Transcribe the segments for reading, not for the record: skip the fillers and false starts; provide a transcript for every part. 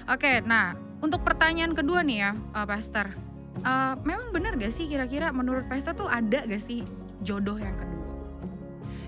Oke, nah untuk pertanyaan kedua nih ya, Pastor, memang benar gak sih kira-kira menurut Pastor tuh ada gak sih jodoh yang kedua?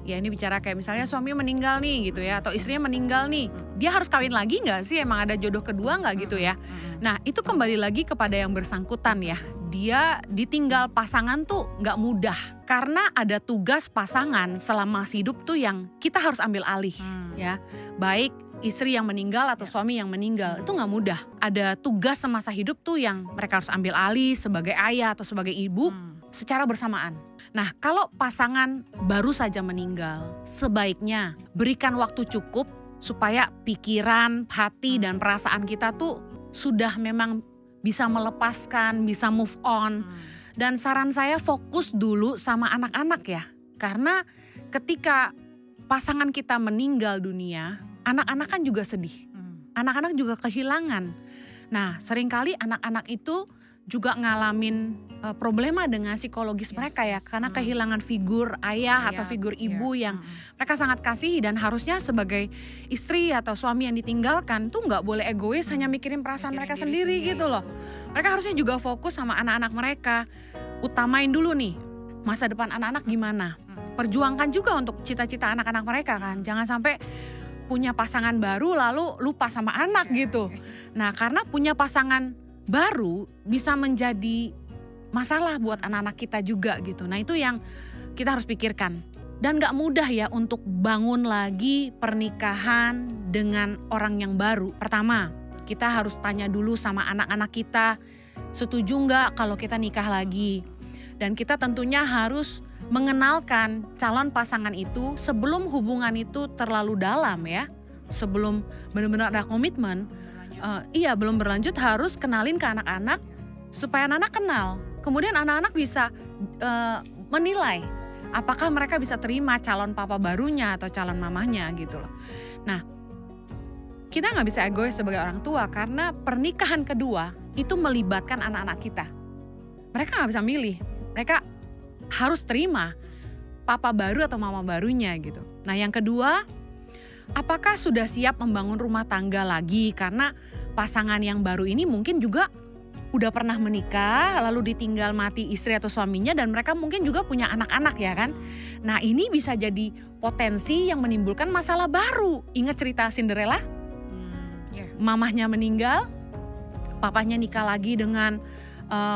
Ya ini bicara kayak misalnya suami meninggal nih gitu ya, atau istrinya meninggal nih, Mhm, dia harus kawin lagi nggak sih? Emang ada jodoh kedua nggak gitu mhm, ya? mhm, Nah itu kembali lagi kepada yang bersangkutan ya. Dia ditinggal pasangan tuh nggak mudah. Karena ada tugas pasangan selama masih hidup tuh yang kita harus ambil alih mmm, ya. Baik istri yang meninggal atau ya, suami yang meninggal, mhm, itu nggak mudah. Ada tugas semasa hidup tuh yang mereka harus ambil alih sebagai ayah atau sebagai ibu mmm, secara bersamaan. Nah, kalau pasangan baru saja meninggal, sebaiknya berikan waktu cukup supaya pikiran, hati, dan mmm, perasaan kita tuh sudah memang bisa melepaskan, bisa move on. mmm, Dan saran saya fokus dulu sama anak-anak ya. Karena ketika pasangan kita meninggal dunia, anak-anak kan juga sedih. mmm, Anak-anak juga kehilangan. Nah, seringkali anak-anak itu juga ngalamin problema dengan psikologis yes, mereka ya, yes, karena kehilangan figur ayah atau iya, figur iya, ibu yang mhm, mereka sangat kasihi, dan harusnya sebagai istri atau suami yang ditinggalkan tuh nggak boleh egois hanya mmm, mikirin perasaan mikirin mereka diri sendiri sendiri, gitu loh. betul, Mereka harusnya juga fokus sama anak-anak mereka. Utamain dulu nih masa depan anak-anak gimana. mhm, Perjuangkan juga untuk cita-cita anak-anak mereka kan. Jangan sampai punya pasangan baru lalu lupa sama anak iya, gitu. Nah, karena punya pasangan baru bisa menjadi masalah buat anak-anak kita juga gitu. Nah, itu yang kita harus pikirkan. Dan gak mudah ya untuk bangun lagi pernikahan dengan orang yang baru. Pertama, kita harus tanya dulu sama anak-anak kita, setuju nggak kalau kita nikah lagi. Dan kita tentunya harus mengenalkan calon pasangan itu sebelum hubungan itu terlalu dalam ya. Sebelum benar-benar ada komitmen. berlanjut, Iya, belum berlanjut harus kenalin ke anak-anak supaya anak-anak kenal. Kemudian anak-anak bisa menilai apakah mereka bisa terima calon papa barunya atau calon mamahnya gitu loh. Nah, kita nggak bisa egois sebagai orang tua karena pernikahan kedua itu melibatkan anak-anak kita. Mereka nggak bisa milih, mereka harus terima papa baru atau mama barunya gitu. Nah, yang kedua, apakah sudah siap membangun rumah tangga lagi? Karena pasangan yang baru ini mungkin juga udah pernah menikah, lalu ditinggal mati istri atau suaminya, dan mereka mungkin juga punya anak-anak ya kan. Nah, ini bisa jadi potensi yang menimbulkan masalah baru. Ingat cerita Cinderella? iya, Mamahnya meninggal, papahnya nikah lagi dengan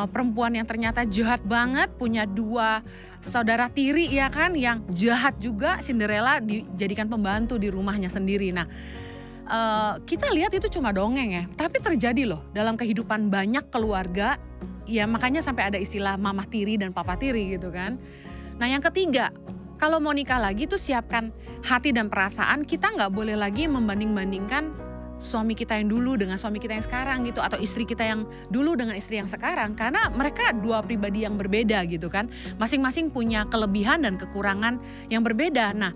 perempuan yang ternyata jahat banget, punya dua saudara tiri ya kan, yang jahat juga. Cinderella dijadikan pembantu di rumahnya sendiri. Nah, kita lihat itu cuma dongeng ya, tapi terjadi loh dalam kehidupan banyak keluarga. Ya makanya sampai ada istilah mama tiri dan papa tiri gitu kan. Nah, yang ketiga, kalau mau nikah lagi tuh siapkan hati dan perasaan. Kita nggak boleh lagi membanding-bandingkan suami kita yang dulu dengan suami kita yang sekarang gitu, atau istri kita yang dulu dengan istri yang sekarang, karena mereka dua pribadi yang berbeda gitu kan. Masing-masing punya kelebihan dan kekurangan yang berbeda. Nah,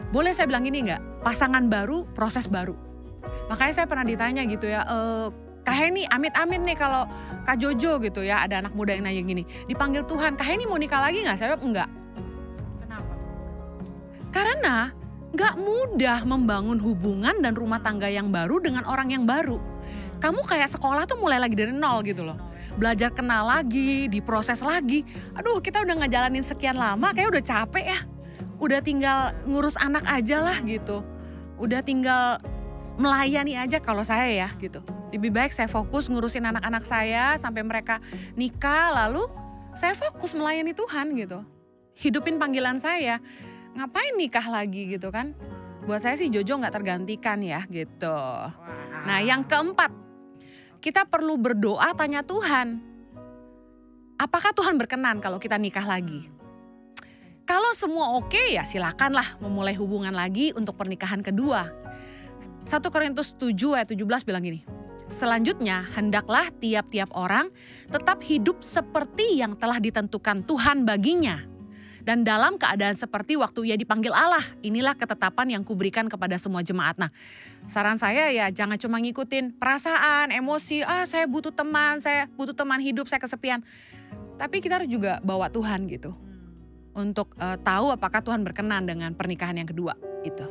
boleh saya bilang gini nggak? Pasangan baru, proses baru. Makanya saya pernah ditanya gitu ya, Kak Heni amit-amit nih kalau Kak Jojo gitu ya, ada anak muda yang nanya gini, dipanggil Tuhan, Kak Heni mau nikah lagi nggak? Saya bilang enggak. kenapa tuh? Karena nggak mudah membangun hubungan dan rumah tangga yang baru dengan orang yang baru. Kamu kayak sekolah tuh mulai lagi dari nol gitu loh. Nol ya, Belajar kenal lagi, diproses lagi. Aduh, kita udah ngejalanin sekian lama, kayak udah capek ya. Udah tinggal ngurus anak aja lah gitu. Udah tinggal melayani aja kalau saya ya gitu. Lebih baik saya fokus ngurusin anak-anak saya sampai mereka nikah, lalu saya fokus melayani Tuhan gitu. Hidupin panggilan saya. Ngapain nikah lagi gitu kan? Buat saya sih Jojo nggak tergantikan ya gitu. Nah, yang wah, keempat, kita perlu berdoa tanya Tuhan. Apakah Tuhan berkenan kalau kita nikah lagi? Kalau semua oke ya silakanlah memulai hubungan lagi untuk pernikahan kedua. 1 Korintus 7 ayat 17 bilang gini, selanjutnya hendaklah tiap-tiap orang tetap hidup seperti yang telah ditentukan Tuhan baginya. Dan dalam keadaan seperti waktu ia dipanggil Allah, inilah ketetapan yang kuberikan kepada semua jemaat. Nah, saran saya ya jangan cuma ngikutin perasaan, emosi, saya butuh teman hidup, saya kesepian. Tapi kita harus juga bawa Tuhan gitu, untuk tahu apakah Tuhan berkenan dengan pernikahan yang kedua itu.